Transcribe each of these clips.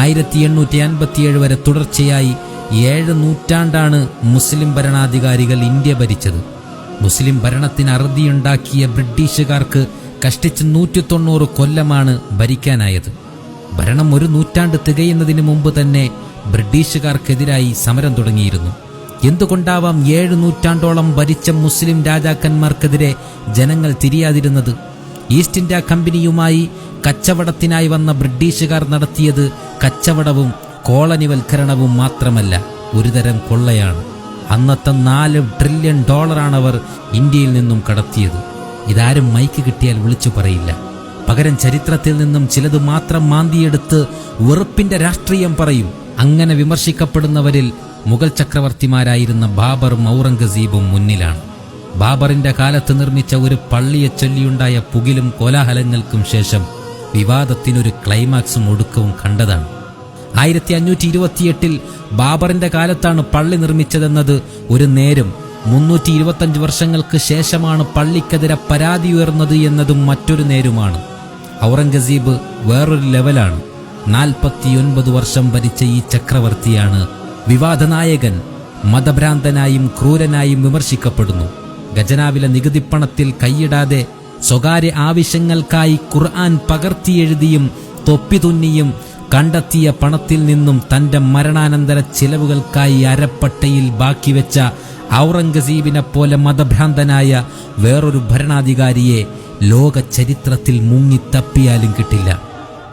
1857 വരെ തുടർച്ചയായി 7 നൂറ്റാണ്ടാണ് മുസ്ലിം ഭരണാധികാരികൾ ഇന്ത്യ ഭരിച്ചത്. മുസ്ലിം ഭരണത്തിന് അറുതിയുണ്ടാക്കിയ ബ്രിട്ടീഷുകാർക്ക് കഷ്ടിച്ച് 190 കൊല്ലമാണ് ഭരിക്കാനായത്. ഭരണം 1 നൂറ്റാണ്ട് തികയുന്നതിന് മുമ്പ് തന്നെ ബ്രിട്ടീഷുകാർക്കെതിരായി സമരം തുടങ്ങിയിരുന്നു. എന്തുകൊണ്ടാവാം 7 നൂറ്റാണ്ടോളം ഭരിച്ച മുസ്ലിം രാജാക്കന്മാർക്കെതിരെ ജനങ്ങൾ തിരിയാതിരുന്നത്? ഈസ്റ്റ് ഇന്ത്യ കമ്പനിയുമായി കച്ചവടത്തിനായി വന്ന ബ്രിട്ടീഷുകാർ നടത്തിയത് കച്ചവടവും കോളനിവൽക്കരണവും മാത്രമല്ല, ഒരുതരം കൊള്ളയാണ്. അന്നത്തെ $4 ട്രില്യൺ അവർ ഇന്ത്യയിൽ നിന്നും കടത്തിയത്. ഇതാരും മൈക്ക് കിട്ടിയാൽ വിളിച്ചു പറയില്ല. പകരം ചരിത്രത്തിൽ നിന്നും ചിലത് മാത്രം മാന്തിയെടുത്ത് വെറുപ്പിന്റെ രാഷ്ട്രീയം പറയും. അങ്ങനെ വിമർശിക്കപ്പെടുന്നവരിൽ മുഗൾ ചക്രവർത്തിമാരായിരുന്ന ബാബറും ഔറംഗസീബും മുന്നിലാണ്. ബാബറിന്റെ കാലത്ത് നിർമ്മിച്ച ഒരു പള്ളിയെ ചൊല്ലിയുണ്ടായ പുകിലും കോലാഹലങ്ങൾക്കും ശേഷം വിവാദത്തിനൊരു ക്ലൈമാക്സും ഒടുക്കവും കണ്ടതാണ്. 1528 ബാബറിന്റെ കാലത്താണ് പള്ളി നിർമ്മിച്ചതെന്നത് ഒരു നേരും, 325 വർഷങ്ങൾക്ക് ശേഷമാണ് പള്ളിക്കെതിരെ പരാതി ഉയർന്നത് എന്നതും മറ്റൊരു നേരുമാണ്. ഔറംഗസീബ് വേറൊരു ലെവലാണ്. 49 വർഷം ഭരിച്ച ഈ ചക്രവർത്തിയാണ് വിവാദനായകൻ. മതഭ്രാന്തനായും ക്രൂരനായും വിമർശിക്കപ്പെടുന്നു. ഖജനാവിലെ നികുതിപ്പണത്തിൽ കൈയിടാതെ സ്വകാര്യ ആവശ്യങ്ങൾക്കായി ഖുർആൻ പകർത്തിയെഴുതിയും തൊപ്പിതുന്നിയും കണ്ടെത്തിയ പണത്തിൽ നിന്നും തന്റെ മരണാനന്തര ചിലവുകൾക്കായി അരപ്പട്ടയിൽ ബാക്കിവെച്ച ഔറംഗസീബിനെ പോലെ മതഭ്രാന്തനായ വേറൊരു ഭരണാധികാരിയെ ലോക ചരിത്രത്തിൽ മുങ്ങിത്തപ്പിയാലും കിട്ടില്ല.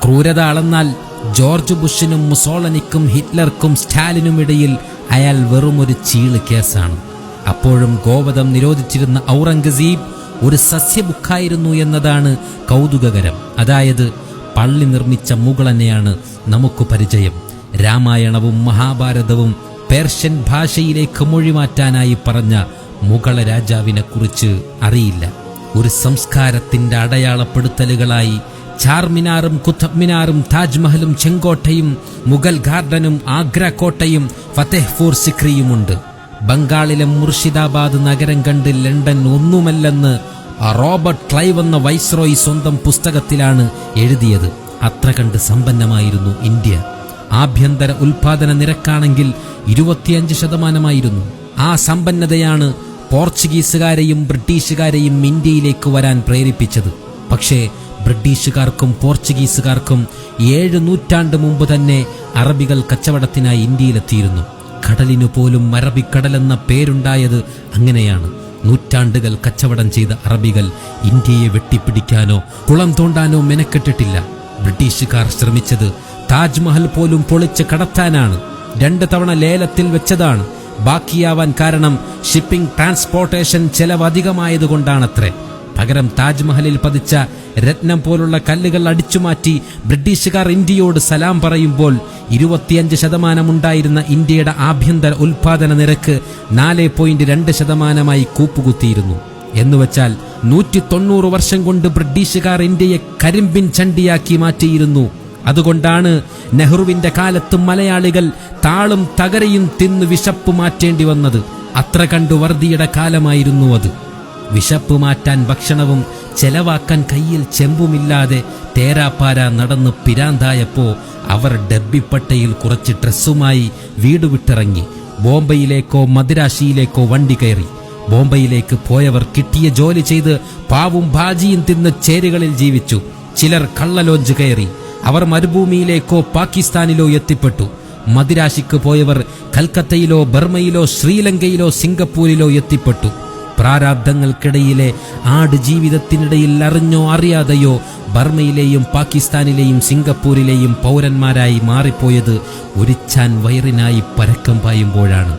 ക്രൂരത അളന്നാൽ ജോർജ് ബുഷിനും മുസോളനിക്കും ഹിറ്റ്ലർക്കും സ്റ്റാലിനുമിടയിൽ അയാൾ വെറുമൊരു ചീള് കേസാണ്. അപ്പോഴും ഗോവധം നിരോധിച്ചിരുന്ന ഔറംഗസീബ് ഒരു സസ്യബുക്കായിരുന്നു എന്നതാണ് കൗതുകകരം. അതായത് പള്ളി നിർമ്മിച്ച മുഗളനെയാണ് നമുക്ക് പരിചയം. രാമായണവും മഹാഭാരതവും പേർഷ്യൻ ഭാഷയിലേക്ക് മൊഴിമാറ്റാനായി പറഞ്ഞ മുഗള രാജാവിനെ കുറിച്ച് അറിയില്ല. ഒരു സംസ്കാരത്തിന്റെ അടയാളപ്പെടുത്തലുകളായി ചാർമിനാറും കുത്തബ് മിനാറും താജ്മഹലും ചെങ്കോട്ടയും മുഗൾ ഗാർഡനും ആഗ്ര കോട്ടയും ഫത്തേഹ്പൂർ സിക്രിയുമുണ്ട്. ബംഗാളിലെ മുർഷിദാബാദ് നഗരം കണ്ട് ലണ്ടൻ ഒന്നുമല്ലെന്ന് റോബർട്ട് ക്ലൈവ് എന്ന വൈസ്രോയി സ്വന്തം പുസ്തകത്തിലാണ് എഴുതിയത്. അത്ര കണ്ട് സമ്പന്നമായിരുന്നു ഇന്ത്യ. ആഭ്യന്തര ഉൽപാദന നിരക്കാണെങ്കിൽ 25%. ആ സമ്പന്നതയാണ് പോർച്ചുഗീസുകാരെയും ബ്രിട്ടീഷുകാരെയും ഇന്ത്യയിലേക്ക് വരാൻ പ്രേരിപ്പിച്ചത്. പക്ഷേ ബ്രിട്ടീഷുകാർക്കും പോർച്ചുഗീസുകാർക്കും 7 നൂറ്റാണ്ട് മുമ്പ് തന്നെ അറബികൾ കച്ചവടത്തിനായി ഇന്ത്യയിലെത്തിയിരുന്നു. കടലിനു പോലും അറബിക്കടലെന്ന പേരുണ്ടായത് അങ്ങനെയാണ്. നൂറ്റാണ്ടുകൾ കച്ചവടം ചെയ്ത അറബികൾ ഇന്ത്യയെ വെട്ടിപ്പിടിക്കാനോ കുളം തോണ്ടാനോ മെനക്കെട്ടിട്ടില്ല. ബ്രിട്ടീഷുകാർ ശ്രമിച്ചത് താജ്മഹൽ പോലും പൊളിച്ച് കടത്താനാണ്. 2 തവണ ലേലത്തിൽ വെച്ചതാണ്. ബാക്കിയാവാൻ കാരണം ഷിപ്പിംഗ് ട്രാൻസ്പോർട്ടേഷൻ ചെലവ് അധികമായതുകൊണ്ടാണത്രേ. പകരം താജ്മഹലിൽ പതിച്ച രത്നം പോലുള്ള കല്ലുകൾ അടിച്ചുമാറ്റി ബ്രിട്ടീഷുകാർ ഇന്ത്യയോട് സലാം പറയുമ്പോൾ 25% ഉണ്ടായിരുന്ന ഇന്ത്യയുടെ ആഭ്യന്തര ഉൽപാദന നിരക്ക് 4.2% കൂപ്പുകുത്തിയിരുന്നു. എന്നുവെച്ചാൽ 190 വർഷം കൊണ്ട് ബ്രിട്ടീഷുകാർ ഇന്ത്യയെ കരിമ്പിൻ ചണ്ടിയാക്കി മാറ്റിയിരുന്നു. അതുകൊണ്ടാണ് നെഹ്റുവിന്റെ കാലത്ത് മലയാളികൾ താളും തകരയും തിന്ന് വിശപ്പ് മാറ്റേണ്ടി വന്നത്. അത്ര കണ്ടു വറുതിയുടെ കാലമായിരുന്നു അത്. വിശപ്പ് മാറ്റാൻ ഭക്ഷണവും ചെലവാക്കാൻ കയ്യിൽ ചെമ്പുമില്ലാതെ തേരാപ്പാര നടന്ന് പിരാന്തായപ്പോ അവർ ഡബ്ബിപ്പട്ടയിൽ കുറച്ച് ഡ്രസ്സുമായി വീട് വിട്ടിറങ്ങി. ബോംബെയിലേക്കോ മദ്രാശിയിലേക്കോ വണ്ടി കയറി. ബോംബെയിലേക്ക് പോയവർ കിട്ടിയ ജോലി ചെയ്ത് പാവും ഭാജിയും തിന്ന് ചേരികളിൽ ജീവിച്ചു. ചിലർ കള്ളലോഞ്ച് കയറി. അവർ മരുഭൂമിയിലേക്കോ പാകിസ്ഥാനിലോ എത്തിപ്പെട്ടു. മദ്രാശിക്ക് പോയവർ കൽക്കത്തയിലോ ബർമയിലോ ശ്രീലങ്കയിലോ സിംഗപ്പൂരിലോ എത്തിപ്പെട്ടു. പ്രാരാബ്ദങ്ങൾക്കിടയിലെ ആടുജീവിതത്തിനിടയിൽ അറിഞ്ഞോ അറിയാതെയോ ബർമയിലെയും പാകിസ്ഥാനിലെയും സിംഗപ്പൂരിലെയും പൗരന്മാരായി മാറിപ്പോയത് ഒരിച്ചാൻ വയറിനായി പരക്കം പായുമ്പോഴാണ്.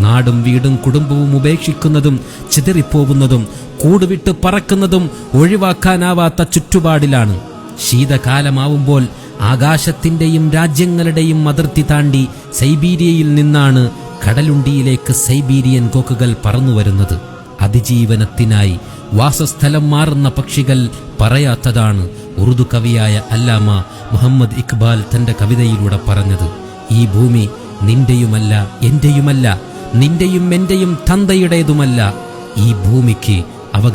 നാടും വീടും കുടുംബവും ഉപേക്ഷിക്കുന്നതും ചിതറിപ്പോകുന്നതും കൂടുവിട്ട് പറക്കുന്നതും ഒഴിവാക്കാനാവാത്ത ചുറ്റുപാടിലാണ്. ശീതകാലമാവുമ്പോൾ ആകാശത്തിന്റെയും രാജ്യങ്ങളുടെയും അതിർത്തി താണ്ടി സൈബീരിയയിൽ നിന്നാണ് കടലുണ്ടിയിലേക്ക് സൈബീരിയൻ കൊക്കുകൾ പറന്നുവരുന്നത്. അതിജീവനത്തിനായി വാസസ്ഥലം മാറുന്ന പക്ഷികൾ പറയാത്തതാണ് ഉറുദു കവിയായ അല്ലാമ മുഹമ്മദ് ഇഖ്ബാൽ തന്റെ കവിതയിലൂടെ പറഞ്ഞത്. ഈ ഭൂമി നിന്റെയുമല്ല എന്റെയുമല്ല, നിന്റെയും എന്റെയും തന്തയുടേതുമല്ല. ഈ ഭൂമിക്ക് അവകാശം